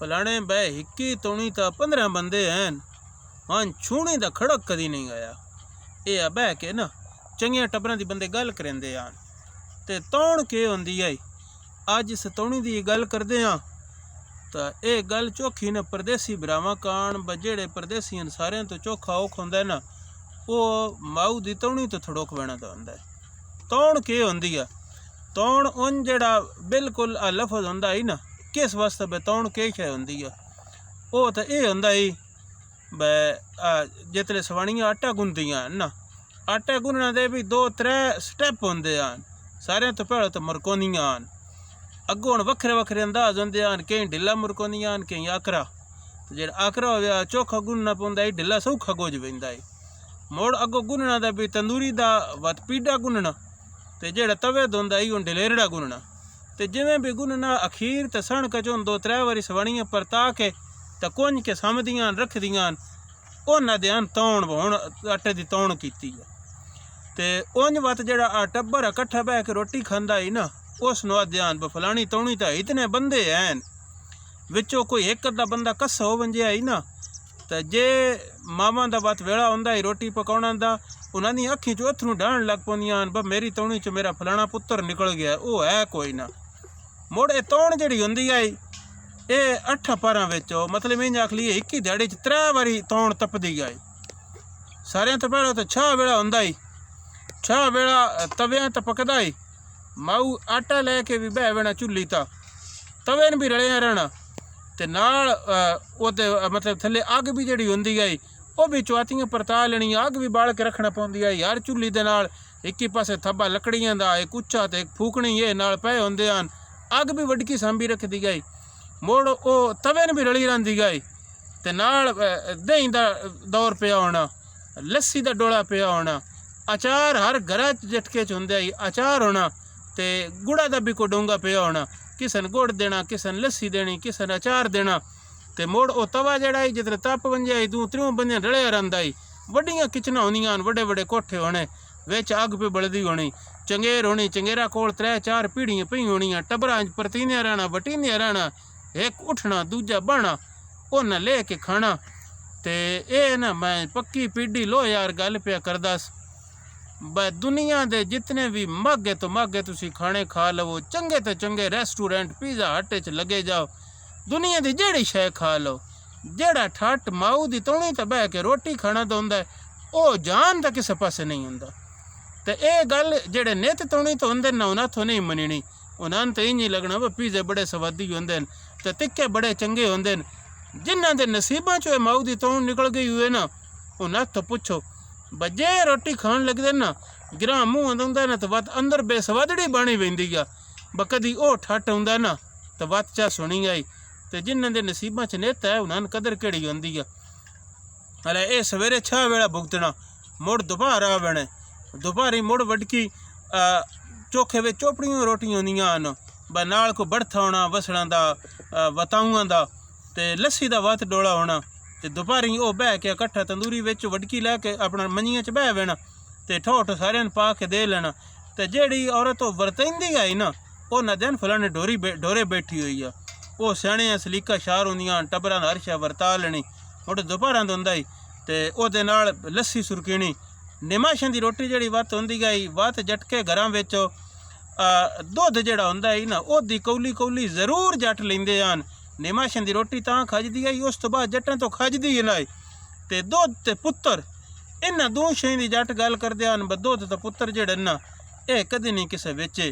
फलाने बह हिक्की तोनी तो 15 बंदे हैं, हाँ छूने का खड़क कदी नहीं आया। ये बह के ना चंगिया टब्बरां दी बंदे गल करेंदे आन ते तौण के होंदी है। अज इस तौणी दी गल करदे हाँ तो ये गल चोखी न परदेसी भरावां कान जेड़े परदेसी सारियां तो चोखा औख होंदा ना वो माऊ दी तौणी तो थड़ोक बना दा होंदा है। तौण के होंदी है? तौण उन जेड़ा बिल्कुल लफज होंदा ही ना किस वास्ते बे तौण के शय होंदी है, वो तो ये होंदा ही बै जितने सवाणियां आटा गुनदियां ना, आटा गुनना दे भी 2-3 स्टैप होंदे हैं। सारे तो पहले तो मुरकोनियां आन, अगों हुण वक्खरे वक्खरे अंदाज होंदे हैं, कई ढिला मुरकोनियां आन कई आकरा। तो जेड़ा आकरा होया चोखा गुनना पौंदा है, ढिला सौखा गोज पैंदा है। मोड़ अगों गुनना दा भी तंदूरी दा वत पीड़ा गुनना ते जेड़ा तवे दा होंदा है हुण ढलेरड़ा गुनना। ते जिवें भी गुनना अखीर ते सण कचों 2-3 वारी सवाणियां परता के ते कुंज के समदियां रखदियां उन्हां दे तौण हुण आटे दी तौण कीती है। ते उंज वत जेड़ा टब्बर इकट्ठा बह के रोटी खांदा है ना उस ध्यान ब फलानी तौणी तो इतने बंदे हैं विचों कोई एक अद्धा बंदा कस्सा हो वंजिया ही ना तो जे मामा दा वत वेला होंदा है रोटी पकाउणा दा उन्हां दी अखीं चों अथरू डाहण लग पौंदियां ब मेरी तौणी चो मेरा फलाना पुत्र निकल गया, वो है कोई ना। मुड़ ये तौण जिहड़ी होंदी है ये 8 पारां विचों मतलब इंज आख लीए इक्की दिहाड़ी च 3 वारी तौण तपदी है। सारियां तो पहले तो छाह वेला होंदा ही, छाह वेला तव्यां ते पकदा ही। माऊ आटा लैके भी बह बैना चुल्ली ता तवे भी रलिया रहना ते नाल ओदे मतलब थले अग भी जिहड़ी होंदी है वो भी चुआतियां परता लेनी, अग भी बाल के रखना पौंदी है यार चुल्ली दे नाल। इक्की पासे थब्बा लकड़ियां दा एक उच्चा ते एक फूकणी ये नाल पे होंदे हन, अग भी वडकी सांभी रखदी गई। मुड़ ओ तवे भी रली रहिंदी गई ते नाल दही दा दौर पिया होना, लस्सी दा डोला पिया होना, अचार हर घरा च झटके च होंदे ही अचार होना ते गुड़ा दा भी कोई डोंगा पिया होना, किसन गुड़ देना किसन लस्सी देनी किसन अचार देना। ते मुड़ ओ तवा जेड़ा है जितने तप वंजिया 2-3 बंदे रलिया रहिंदा ही। वड्डियां किचनां होंदियां वड्डे वड्डे कोठे होने विच अग पे बलदी होनी, चंगेर होनी, चंगेरा कोल 3-4 पीढ़ियां पई होनियां, टब्बरां च परतींदियां रहना वटींदियां रहना, एक उठना दूजा बहना उन्हें ले के खाना। ते ये ना मैं पक्की पीढ़ी लो यार गल पिया करदास ब दुनिया दे जितने भी मागे तो मागे तुसी खाने खा लवो, चंगे तो चंगे रेस्टोरेंट पिज़्ज़ा हट च लगे जाओ, दुनिया दी जेड़ी शय खा लो, जेड़ा ठट माऊ दी तौणी ते बह के रोटी खाना तो होंदा है वो जान तो किसे पासे नहीं होंदा। ते ये गल जेड़े नित तौणी तो होंदे ना उन्हां तो नहीं मननी, उन्हां तो इंज ही लगना व पिज़्ज़े बड़े स्वादी होंदे न ते तिक्के बड़े चंगे होंदे न। जिन्हां दे नसीबां चों माऊ दी तौण निकल गई हुए ना उन्हां तो पुछो बजे रोटी खान लगदे ना गिरां मूँह आंदा ना तो वत अंदर बेसवादड़ी बनी वेंदी आ ब कदी ओ ठट हुंदा ना तो वत चा सुनी आई। ते जिन्हां दे नसीबां च नित है उन्हां कदर केड़ी होंदी आ। हले ये सवेरे 6 वेला भुगतना मुड़ दोपहर आ बने दोपहरी मुड़ वडकी चोखे वे चोपड़ियां रोटियां होंदियां न ब नाल को बड़था होना वसड़ां दा वताऊआं दा ते लस्सी दा वत डोला होना। ते दोपहरी वो बह के इकट्ठा तंदूरी विच वडकी लैके अपना मंजियां च बह बैना ते ठोठ सारियां पा के दे लेना। ते जेड़ी औरत वरतैंदी आई ना उन्हां दिन फलाने डोरे बैठी हुई आ, वो स्याणे सलीका शार होंदियां टब्बरां दा हर शै वरता लेनी। मुड़ दोपहरां दा होंदा ही ते ओहदे नाल लस्सी सुरकीनी। निमाशां दी रोटी जेड़ी वत होंदी गई वत जटके घरां विच दुध जेड़ा होंदा ही ना ओहदी कौली कौली जरूर जट लैंदे हन। निमाशां दी रोटी तां खजदी आई उस तो बाद जट्टां तो खजदी ही नहीं। ते दुध ते पुत्तर इन्हां दो शैं दी जट गल करदे हन ब दुध ते पुत्तर जेड़े ना ये कदी नहीं किसे बेचे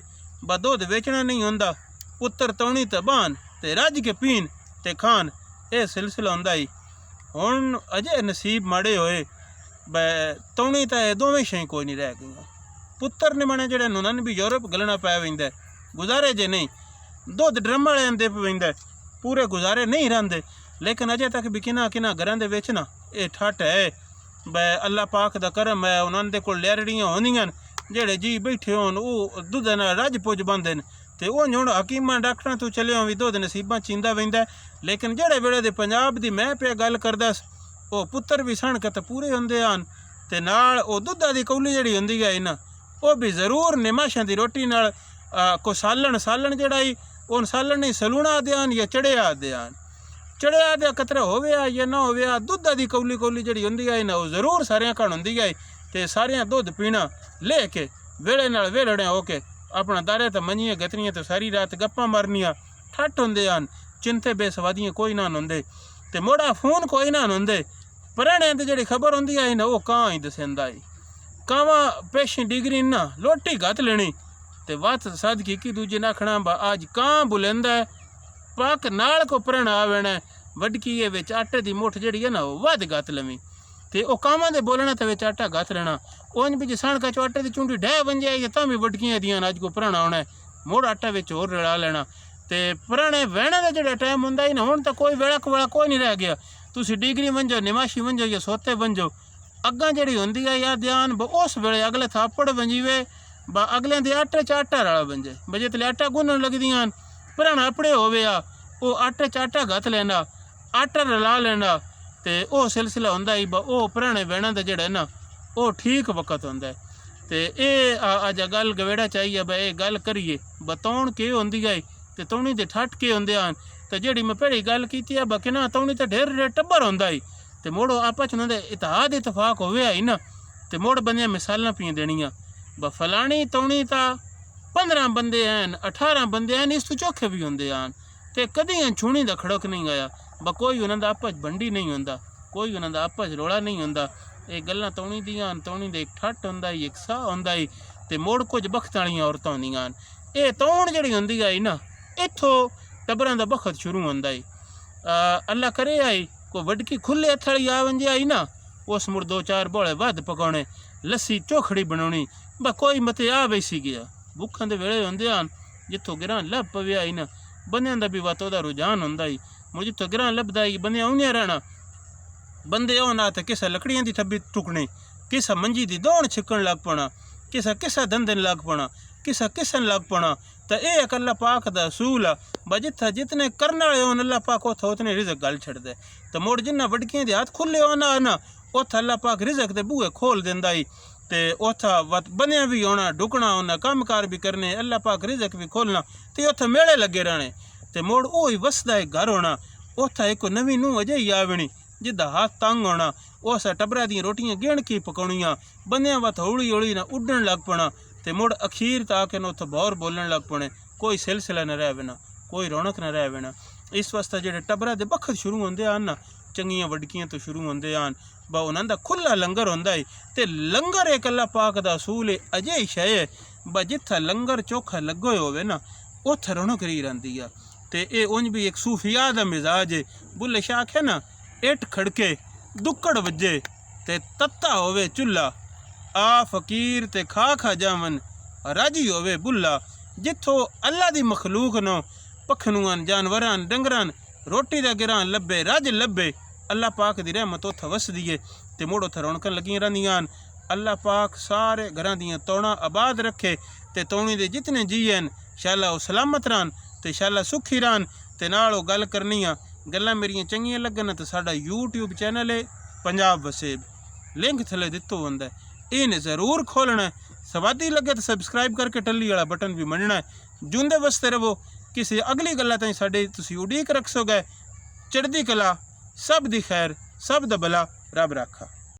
ब दुध बेचना नहीं होंदा, पुत्तर तौणी ते बान ते रज के पीन ते खान, ये सिलसिला होंदा ही। हुण अजे नसीब माड़े होए ब तौणी ते दोवें शैं कोई नहीं रह गईयां। पुत्तर ने मने जेड़े उन्हां भी यूरोप गलना पै वेंदा गुजारे जे नहीं, दुध ड्रम वाले दे पैंदा पूरे गुजारे नहीं रहिंदे। लेकिन अजे तक भी किना किना घरां दे विच ना ये ठट है ब अल्लाह पाक दा करम है उन्हां दे कोल लैरड़ियां होंदियां जेड़े जी बैठे होन वो दुध नाल रज पुज बंदे न ते उंज हुण हकीमां डॉक्टरां तो चलिया भी दुध नसीबां चींदा वेंदा। लेकिन जेड़े वेले दे पंजाब दी मैं पे गल करदास वो पुत्तर भी सण के पूरे होंदे हन ते नाल वो दुधा दी कौली जेड़ी होंदी है ना वो भी जरूर निमाशां दी रोटी नाल को सालन जेड़ा ही उन सालन नहीं सलूना आदे हन या चढ़े आदे हन। चढ़िया दा कतरा होविया या ना होविया दुद्धा दी कौली कौली जिहड़ी हुंदी है ना वो जरूर सारियां घण हुंदी है ते सारियां दुद्ध पीना लेके वेले नाल वेलड़े होके अपना दारे ते मंजियां गतरियां ते सारी रात गप्पां मारनियां ठट्ठ हुंदे हन चिंते बेसवादियां कोई ना हुंदे ते मोड़ा फोन कोई ना हुंदे पराने दी जिहड़ी खबर हुंदी है ना वो कां ही दसेंदा है कावा पेशी डिग्री ना लोटी गत लेनी ते वत सदकी की दूजे नाखना बा आज कां बुलंदा है पाक नाल को प्रण आवेना वडकी ये विच आटे दी मुठ जिहड़ी है ना वो वध गत लवी ते ओ कावां दे बोलना ते विच आटा गत लेना उंज भी जसान का आटे दी चुंडी ढह बन जाए तां भी वडकियां दियां अज को प्रण आना मुड़ आटा विच होर रला लेना ते पुराने वहणे दा जिहड़ा टाइम हुंदा ही ना हुण तां कोई वेला कोला कोई नहीं रह गया तुसी डिग्री वंजो निमाशी वंजो या सोते वंजो अग्गां जिहड़ी हुंदी है या ध्यान ब उस वेले अगले थापड़ वंजीवे बा अगले दे आटे च आटा रला वंजे बजे तले आटा गुनन लगदियां पुराना अपड़े होवे आ वो आटे च आटा गत लेना आटा रला लेना ते ओ सिलसिला हुंदा ही बा ओ पुराने वहणे दा जिहड़ा ना वो ठीक वक्त हुंदा है ते अज गल गवेड़ा चाहिए बा ये गल करिए बतौण के हुंदी है ते तौणी दे ठट के हुंदे हन ते जिहड़ी मैं पहली गल कीती है बा कि ना तौणी ते ढेर टब्बर हुंदा ही ते मोड़ आपस च उन्हां दे इतिहाद इतफाक होवे ही ना ते मोड़ बंदियां मिसालां पियां देनियां बा फलानी तौणी ता 15 बंदे हैं 18 बंदे हैं इस तो चौखे भी होंदे हैं ते कदी छूनी दा खड़क नहीं आया बा कोई उन्हां दा आपस बंडी नहीं हुंदा कोई उन्हां दा आपस रोड़ा नहीं हुंदा ये गल्लां तौणी दियां तौणी दे एक ठट हुंदा ही एक साह हुंदा ही ते मोड़ कुछ बख्त वालियां औरतां हुंदियां ये तौण जिहड़ी हुंदी है ना इत्थों टब्बरां दा बखत शुरू हुंदा ही अल्लाह करे आई को वडकी खुले हथ वाली आ वंजे आई ना उस मुड़ 2-4 बोले वध पकाने लस्सी चोखड़ी बनानी बा कोई मते आ बैसी गया भुखां दे वेले हुंदे हन जिथों गिरां लभ पविया ही ना बंदियां दा भी वत ओहदा रुझान हुंदा ही मुड़ जिथों गिरां लभदा ही बंदियां उन्नियां रहना बंदे ओ ना ते किसा लकड़ियां दी थब्बी टुकनी किसा मंजी दी दौड़ छिकण लग पना किसा धंधन लग पना किसा किसन लग पना तो ये एक अल्लाह पाक दा असूल आ बा जिथा जितने करने वाले होन अल्लाह पाक उथा उतने रिजक गल छड़ दे तो मुड़ जिन्ना वडकियां दे हाथ खुले होना ना उथा अल्लाह पाक रिजक दे बूहे खोल दिंदा ही ते उथा वत बनिया भी होना ढुकना होना कामकार भी करने अल्लाह पाक रिजक भी खोलना ते उथा मेले लगे रहने ते मुड़ ओ ही वसदा एक घर होना उथा एक नवी नूं अजे ही आवनी जिदा हाथ तंग होना उस टब्बरा दी रोटियां गिण की पकाउणियां बंदियां वत हौली हौली ना उड्डण लग पना ते मुड़ अखीर तक उथ बौर बोलन लग पने कोई सिलसिला न रह वेना कोई रौनक न रह वेना इस वास्ते जेडे टब्बरा दे बखत शुरू होंदे हन ना चंगियां वडकियां तो शुरू होंदे हन बा उन्हां दा खुला लंगर होंदा है ते लंगर एक अल्लाह पाक दा असूल है अजे शय है बा जिथा लंगर चोखा लगो होवे ना उथ रौनक रही रहिंदी आ ते ए उंज भी एक सूफिया दा मिजाज है बुल्ले शाह आखे ना इट खड़के दुक्कड़ वजे ते तत्ता होवे चुल्ला आ फकीर ते खा जावन राजी होवे बुल्ला जिथों अल्लाह दी मखलूक नो पखनुआन जानवरान डंगरान रोटी दा गिरां लब्बे रज लब्बे अल्लाह पाक दी रहमत उथ वसदी है ते मुड़ उथ रौनकां लगियां रहिंदियां अल्लाह पाक सारे घरां दियां तौणां आबाद रखे ते तौणी दे जितने जी हन शाला वो सलामत रहन ते शाला सुखी रहन ते नाल ओ गल करनी आ गल्लां मेरियां चंगियां लगन तो साडा यूट्यूब चैनल है पंजाब वसेब लिंक थले दित्तो हुंदा है इन्हें ज़रूर खोलना है सवादी लगे तो सबसक्राइब करके टल्ली वाला बटन भी मनना है जुंदे वसते रवो किसी अगली गल्ला ताईं साडे तुसीं उड़ीक रख सो गए चढ़दी कला सब दी खैर सब दा भला रब राखा।